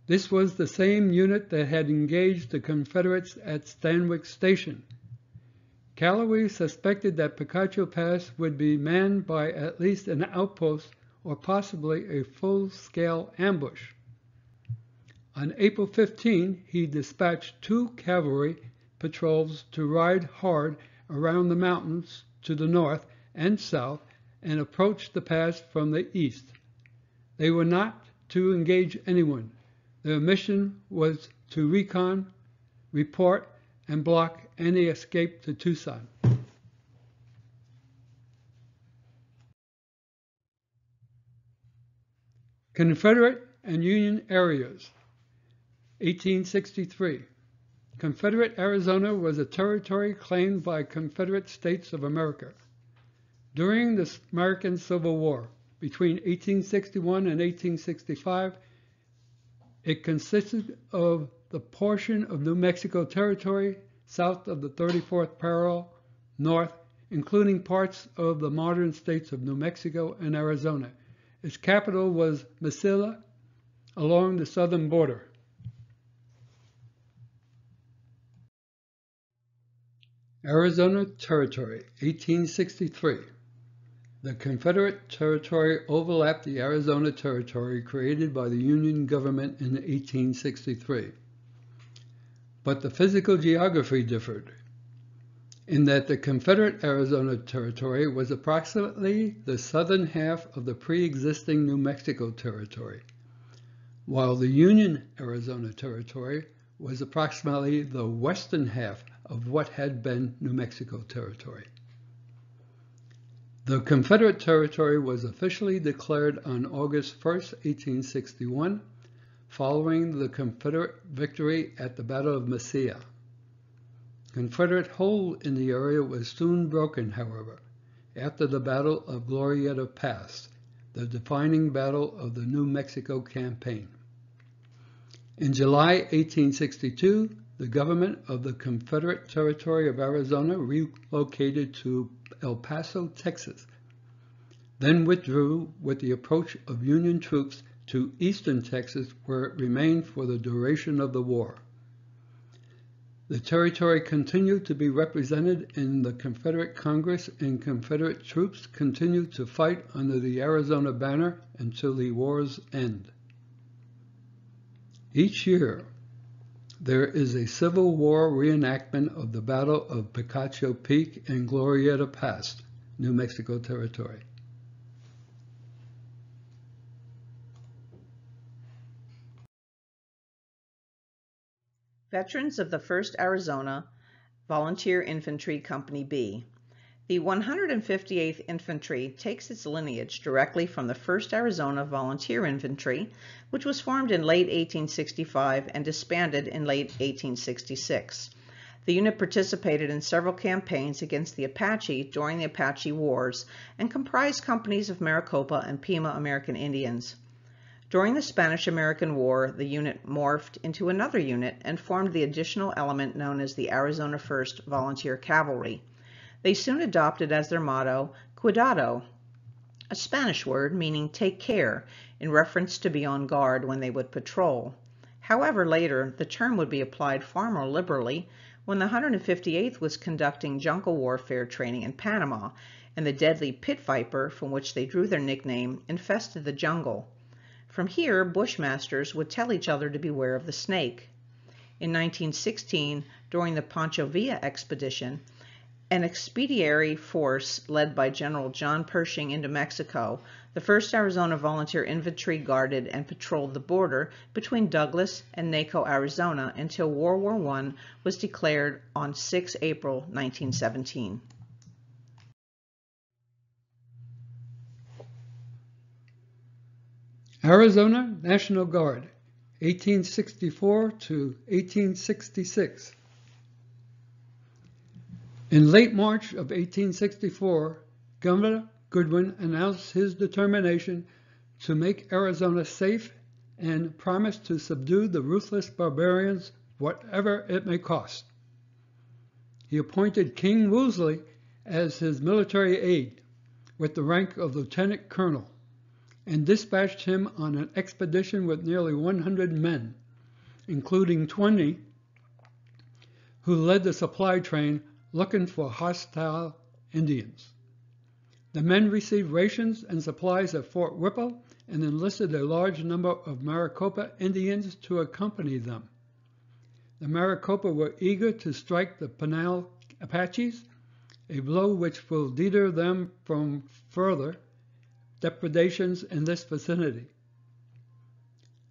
This was the same unit that had engaged the Confederates at Stanwick Station. Calloway suspected that Picacho Pass would be manned by at least an outpost or possibly a full-scale ambush. On April 15, he dispatched 2 cavalry patrols to ride hard around the mountains to the north and south and approach the pass from the east. They were not to engage anyone. Their mission was to recon, report, and block any escape to Tucson. Confederate and Union areas. 1863. Confederate Arizona was a territory claimed by Confederate States of America. During the American Civil War, between 1861 and 1865, it consisted of the portion of New Mexico Territory south of the 34th parallel, north, including parts of the modern states of New Mexico and Arizona. Its capital was Mesilla, along the southern border. Arizona Territory, 1863. The Confederate Territory overlapped the Arizona Territory created by the Union government in 1863. But the physical geography differed, in that the Confederate Arizona Territory was approximately the southern half of the pre-existing New Mexico Territory, while the Union Arizona Territory was approximately the western half of what had been New Mexico Territory. The Confederate Territory was officially declared on August 1, 1861, following the Confederate victory at the Battle of Misión. Confederate hold in the area was soon broken, however, after the Battle of Glorieta Pass, the defining battle of the New Mexico Campaign. In July 1862, the government of the Confederate Territory of Arizona relocated to El Paso, Texas, then withdrew with the approach of Union troops to eastern Texas, where it remained for the duration of the war. The territory continued to be represented in the Confederate Congress, and Confederate troops continued to fight under the Arizona banner until the war's end. Each year, there is a Civil War reenactment of the Battle of Picacho Peak and Glorieta Pass, New Mexico Territory. Veterans of the 1st Arizona Volunteer Infantry Company B. The 158th Infantry takes its lineage directly from the 1st Arizona Volunteer Infantry, which was formed in late 1865 and disbanded in late 1866. The unit participated in several campaigns against the Apache during the Apache Wars and comprised companies of Maricopa and Pima American Indians. During the Spanish-American War, the unit morphed into another unit and formed the additional element known as the Arizona 1st Volunteer Cavalry. They soon adopted as their motto, Cuidado, a Spanish word meaning take care, in reference to be on guard when they would patrol. However, later, the term would be applied far more liberally when the 158th was conducting jungle warfare training in Panama, and the deadly pit viper, from which they drew their nickname, infested the jungle. From here, bushmasters would tell each other to beware of the snake. In 1916, during the Pancho Villa expedition, an expeditionary force led by General John Pershing into Mexico, the 1st Arizona Volunteer Infantry guarded and patrolled the border between Douglas and Naco, Arizona, until World War I was declared on 6 April 1917. Arizona National Guard, 1864 to 1866. In late March of 1864, Governor Goodwin announced his determination to make Arizona safe and promised to subdue the ruthless barbarians, whatever it may cost. He appointed King Wolseley as his military aide, with the rank of lieutenant colonel, and dispatched him on an expedition with nearly 100 men, including 20 who led the supply train looking for hostile Indians. The men received rations and supplies at Fort Whipple and enlisted a large number of Maricopa Indians to accompany them. The Maricopa were eager to strike the Pinal Apaches, a blow which will deter them from further depredations in this vicinity.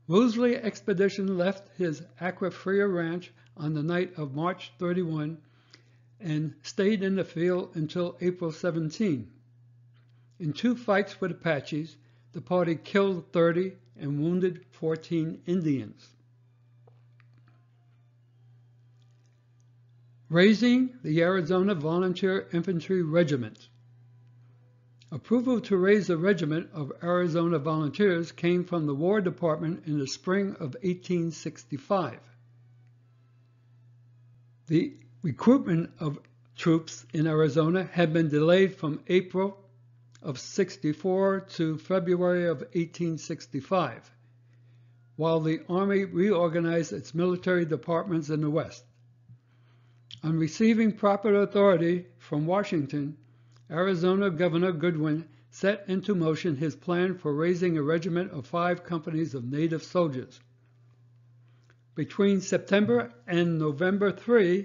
Wolseley's expedition left his Agua Fria ranch on the night of March 31 and stayed in the field until April 17. In 2 fights with Apaches, the party killed 30 and wounded 14 Indians. Raising the Arizona Volunteer Infantry Regiment. Approval to raise the regiment of Arizona Volunteers came from the War Department in the spring of 1865. The recruitment of troops in Arizona had been delayed from April of 64 to February of 1865, while the Army reorganized its military departments in the West. On receiving proper authority from Washington, Arizona Governor Goodwin set into motion his plan for raising a regiment of 5 companies of native soldiers. Between September and November 3,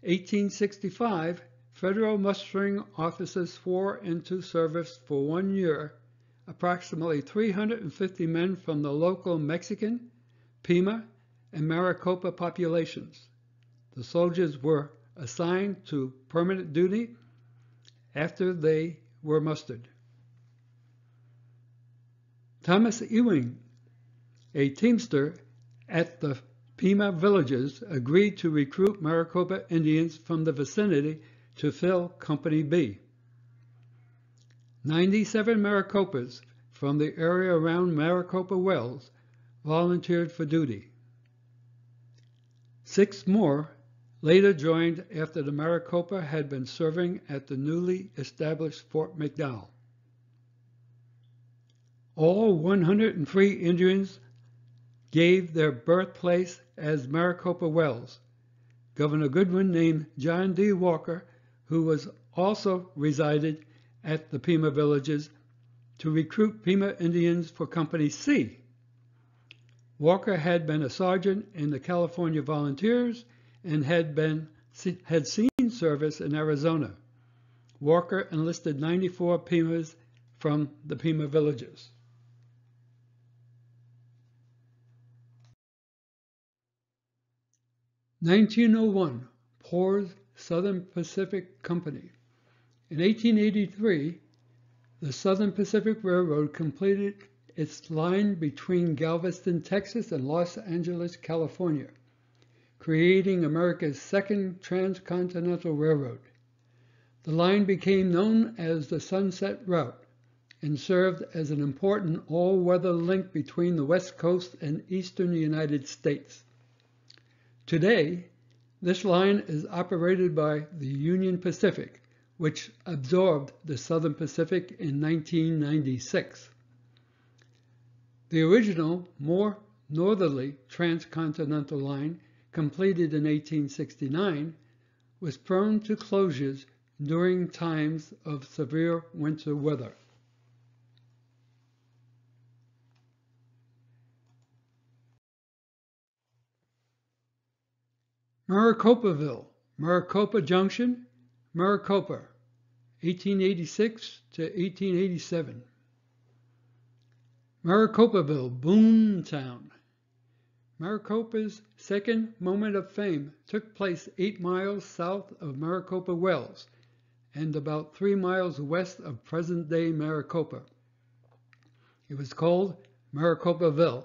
1865, federal mustering officers swore into service for 1 year approximately 350 men from the local Mexican, Pima, and Maricopa populations. The soldiers were assigned to permanent duty after they were mustered. Thomas Ewing, a teamster at the Pima villages, agreed to recruit Maricopa Indians from the vicinity to fill Company B. 97 Maricopas from the area around Maricopa Wells volunteered for duty. 6 more later joined after the Maricopa had been serving at the newly established Fort McDowell. All 103 Indians gave their birthplace as Maricopa Wells. Governor Goodwin named John D. Walker, who was also resided at the Pima villages, to recruit Pima Indians for Company C. Walker had been a sergeant in the California Volunteers and had seen service in Arizona. Walker enlisted 94 Pimas from the Pima villages. In 1901, Poor's Southern Pacific Company. In 1883, the Southern Pacific Railroad completed its line between Galveston, Texas and Los Angeles, California, creating America's second transcontinental railroad. The line became known as the Sunset Route and served as an important all-weather link between the West Coast and eastern United States. Today, this line is operated by the Union Pacific, which absorbed the Southern Pacific in 1996. The original, more northerly transcontinental line, completed in 1869, was prone to closures during times of severe winter weather. Maricopaville, Maricopa Junction, Maricopa, 1886 to 1887. Maricopaville, Boone Town. Maricopa's second moment of fame took place 8 miles south of Maricopa Wells and about 3 miles west of present-day Maricopa. It was called Maricopaville.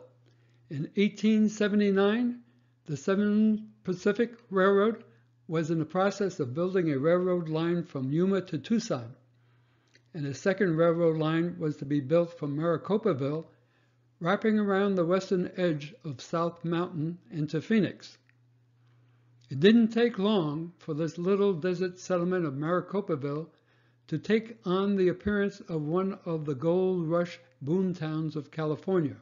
In 1879, the Southern Pacific Railroad was in the process of building a railroad line from Yuma to Tucson, and a second railroad line was to be built from Maricopaville, wrapping around the western edge of South Mountain into Phoenix. It didn't take long for this little desert settlement of Maricopaville to take on the appearance of one of the gold rush boom towns of California.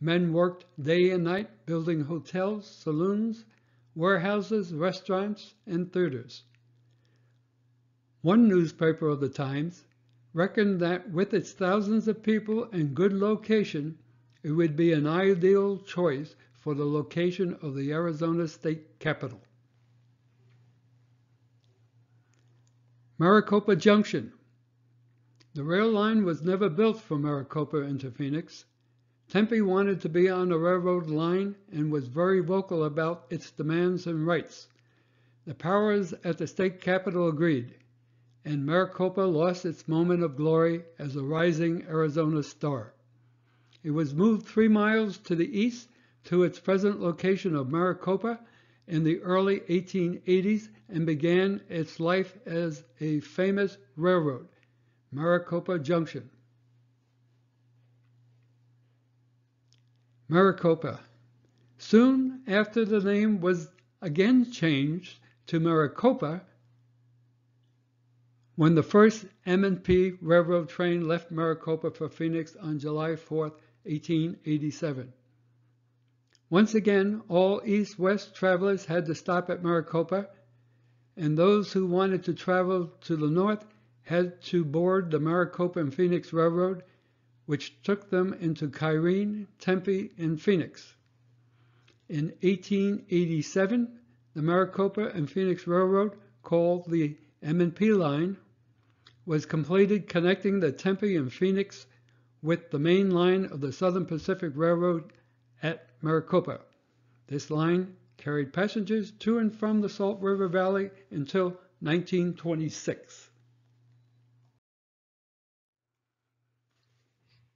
Men worked day and night building hotels, saloons, warehouses, restaurants, and theaters. One newspaper of the times reckoned that with its thousands of people and good location, it would be an ideal choice for the location of the Arizona state capitol. Maricopa Junction. The rail line was never built from Maricopa into Phoenix. Tempe wanted to be on the railroad line and was very vocal about its demands and rights. The powers at the state capitol agreed, and Maricopa lost its moment of glory as a rising Arizona star. It was moved 3 miles to the east to its present location of Maricopa in the early 1880s and began its life as a famous railroad, Maricopa Junction. Maricopa. Soon after the name was again changed to Maricopa when the first M&P railroad train left Maricopa for Phoenix on July 4, 1887. Once again, all east-west travelers had to stop at Maricopa, and those who wanted to travel to the north had to board the Maricopa and Phoenix Railroad, which took them into Kyrene, Tempe, and Phoenix. In 1887, the Maricopa and Phoenix Railroad, called the M&P line, was completed, connecting the Tempe and Phoenix with the main line of the Southern Pacific Railroad at Maricopa. This line carried passengers to and from the Salt River Valley until 1926.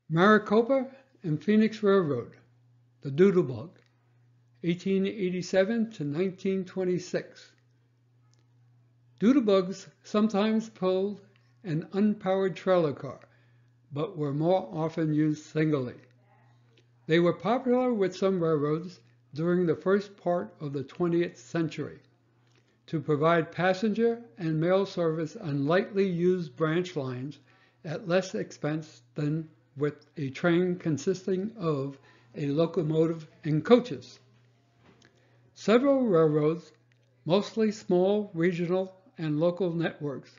Maricopa and Phoenix Railroad, the Doodlebug, 1887 to 1926. Doodlebugs sometimes pulled an unpowered trailer car, but were more often used singly. They were popular with some railroads during the first part of the 20th century to provide passenger and mail service on lightly used branch lines at less expense than with a train consisting of a locomotive and coaches. Several railroads, mostly small regional and local networks,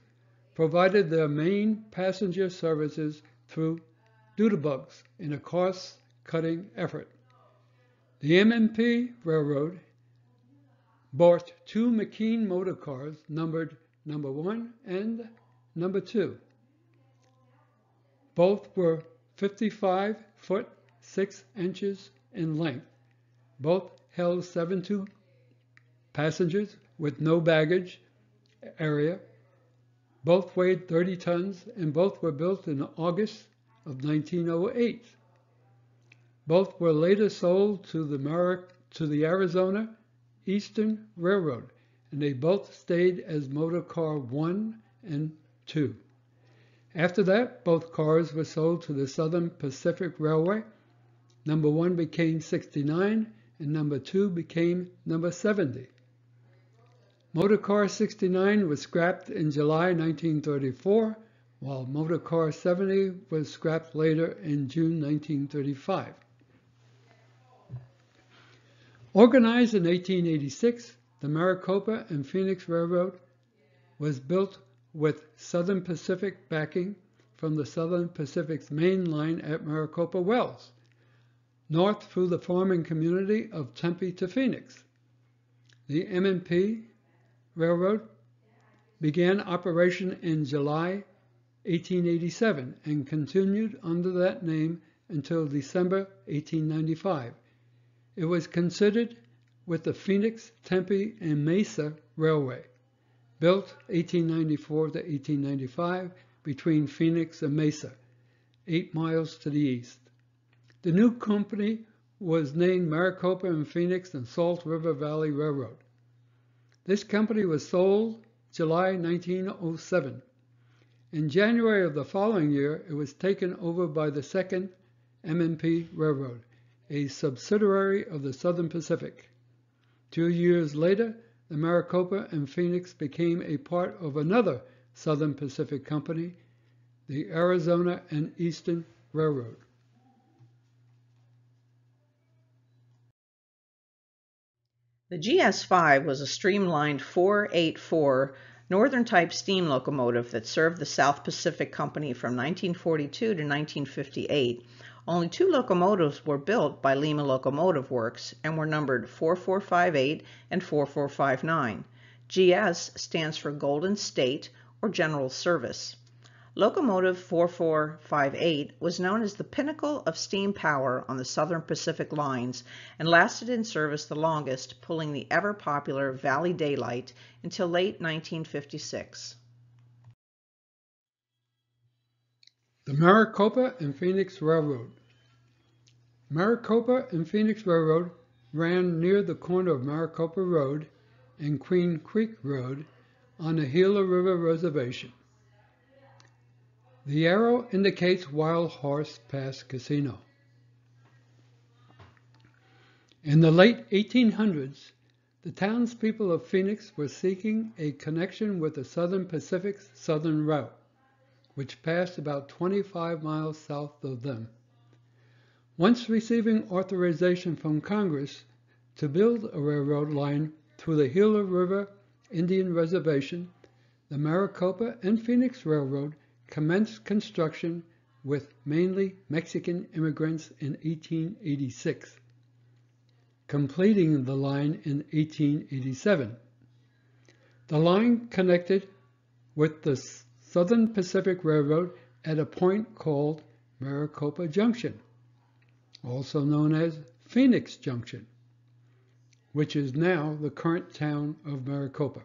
provided their main passenger services through Doodlebugs in a cost-cutting effort. The M&P Railroad bought two McKean motor cars numbered number 1 and number 2. Both were 55 foot 6 inches in length. Both held 72 passengers with no baggage area. Both weighed 30 tons, and both were built in August of 1908. Both were later sold to the Arizona Eastern Railroad, and they both stayed as Motor Car 1 and 2. After that, both cars were sold to the Southern Pacific Railway. Number 1 became 69, and number 2 became number 70. Motor Car 69 was scrapped in July 1934, while Motor Car 70 was scrapped later in June 1935. Organized in 1886, the Maricopa and Phoenix Railroad was built with Southern Pacific backing from the Southern Pacific's main line at Maricopa Wells, north through the farming community of Tempe to Phoenix. The M&P Railroad began operation in July 1887 and continued under that name until December 1895. It was considered with the Phoenix, Tempe, and Mesa Railway, built 1894 to 1895 between Phoenix and Mesa, 8 miles to the east. The new company was named Maricopa and Phoenix and Salt River Valley Railroad. This company was sold July 1907. In January of the following year, it was taken over by the Second M&P Railroad, a subsidiary of the Southern Pacific. 2 years later, the Maricopa and Phoenix became a part of another Southern Pacific company, the Arizona and Eastern Railroad. The GS5 was a streamlined 484 Northern-type steam locomotive that served the South Pacific Company from 1942 to 1958. Only 2 locomotives were built by Lima Locomotive Works and were numbered 4458 and 4459. GS stands for Golden State or General Service. Locomotive 4458 was known as the pinnacle of steam power on the Southern Pacific lines and lasted in service the longest, pulling the ever-popular Valley Daylight until late 1956. The Maricopa and Phoenix Railroad. Maricopa and Phoenix Railroad ran near the corner of Maricopa Road and Queen Creek Road on the Gila River Reservation. The arrow indicates Wild Horse Pass Casino. In the late 1800s, the townspeople of Phoenix were seeking a connection with the Southern Pacific's Southern Route, which passed about 25 miles south of them. Once receiving authorization from Congress to build a railroad line through the Gila River Indian Reservation, the Maricopa and Phoenix Railroad commenced construction with mainly Mexican immigrants in 1886, completing the line in 1887. The line connected with the Southern Pacific Railroad at a point called Maricopa Junction, also known as Phoenix Junction, which is now the current town of Maricopa.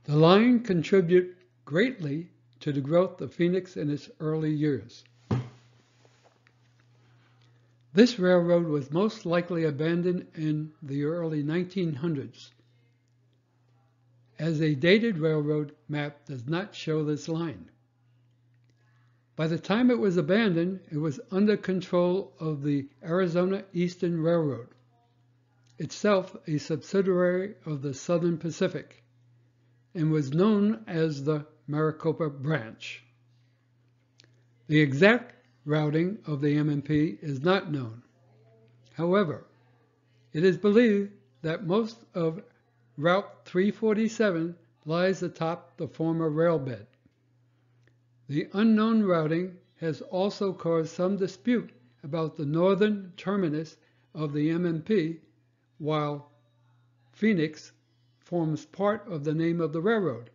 The line contributed greatly to the growth of Phoenix in its early years. This railroad was most likely abandoned in the early 1900s, as a dated railroad map does not show this line. By the time it was abandoned, it was under control of the Arizona Eastern Railroad, itself a subsidiary of the Southern Pacific, and was known as the Maricopa Branch. The exact routing of the MMP is not known. However, it is believed that most of Route 347 lies atop the former railbed. The unknown routing has also caused some dispute about the northern terminus of the MMP, while Phoenix forms part of the name of the railroad.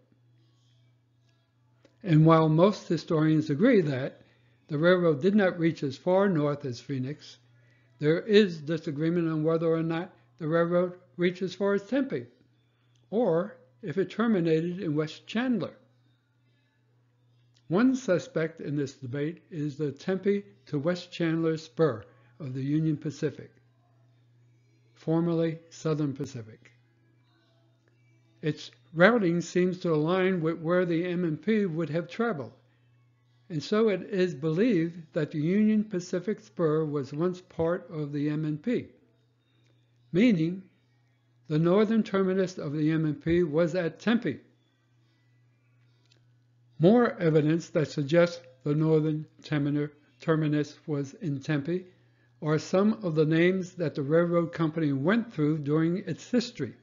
And while most historians agree that the railroad did not reach as far north as Phoenix, there is disagreement on whether or not the railroad reached as far as Tempe, or if it terminated in West Chandler. One suspect in this debate is the Tempe to West Chandler spur of the Union Pacific, formerly Southern Pacific. Its routing seems to align with where the MMP would have traveled, and so it is believed that the Union Pacific spur was once part of the MMP, meaning the northern terminus of the MMP was at Tempe. More evidence that suggests the northern terminus was in Tempe are some of the names that the railroad company went through during its history,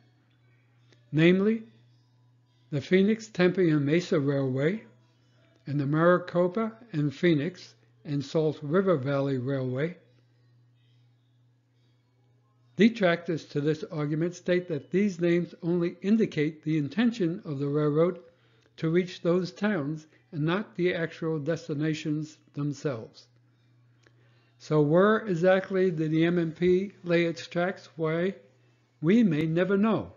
namely the Phoenix, Tempe, and Mesa Railway, and the Maricopa and Phoenix and Salt River Valley Railway. Detractors to this argument state that these names only indicate the intention of the railroad to reach those towns and not the actual destinations themselves. So where exactly did the MMP lay its tracks? Why, we may never know.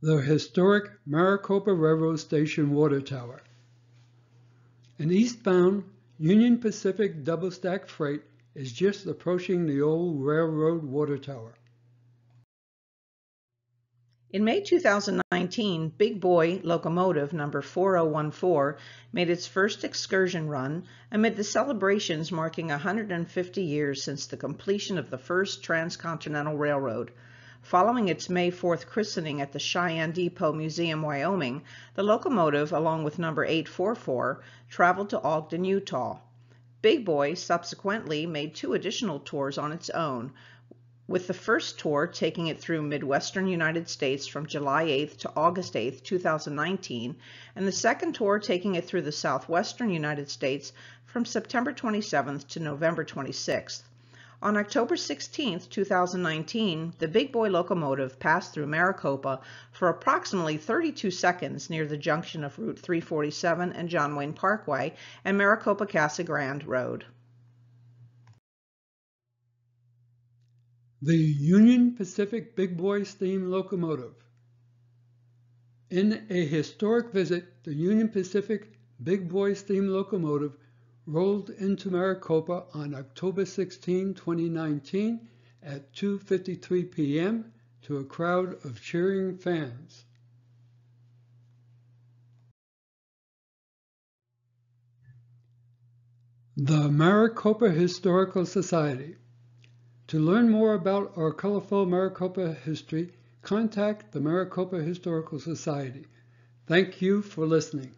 The historic Maricopa Railroad Station Water Tower. An eastbound Union Pacific double-stack freight is just approaching the old railroad water tower. In May 2019, Big Boy locomotive number 4014 made its first excursion run amid the celebrations marking 150 years since the completion of the first transcontinental railroad. Following its May 4th christening at the Cheyenne Depot Museum, Wyoming, the locomotive, along with number 844, traveled to Ogden, Utah. Big Boy subsequently made 2 additional tours on its own, with the first tour taking it through Midwestern United States from July 8th to August 8th, 2019, and the second tour taking it through the Southwestern United States from September 27th to November 26th. On October 16, 2019, the Big Boy locomotive passed through Maricopa for approximately 32 seconds near the junction of Route 347 and John Wayne Parkway and Maricopa-Casa Grande Road. The Union Pacific Big Boy steam locomotive. In a historic visit, the Union Pacific Big Boy steam locomotive rolled into Maricopa on October 16, 2019 at 2:53 p.m. to a crowd of cheering fans. The Maricopa Historical Society. To learn more about our colorful Maricopa history, contact the Maricopa Historical Society. Thank you for listening.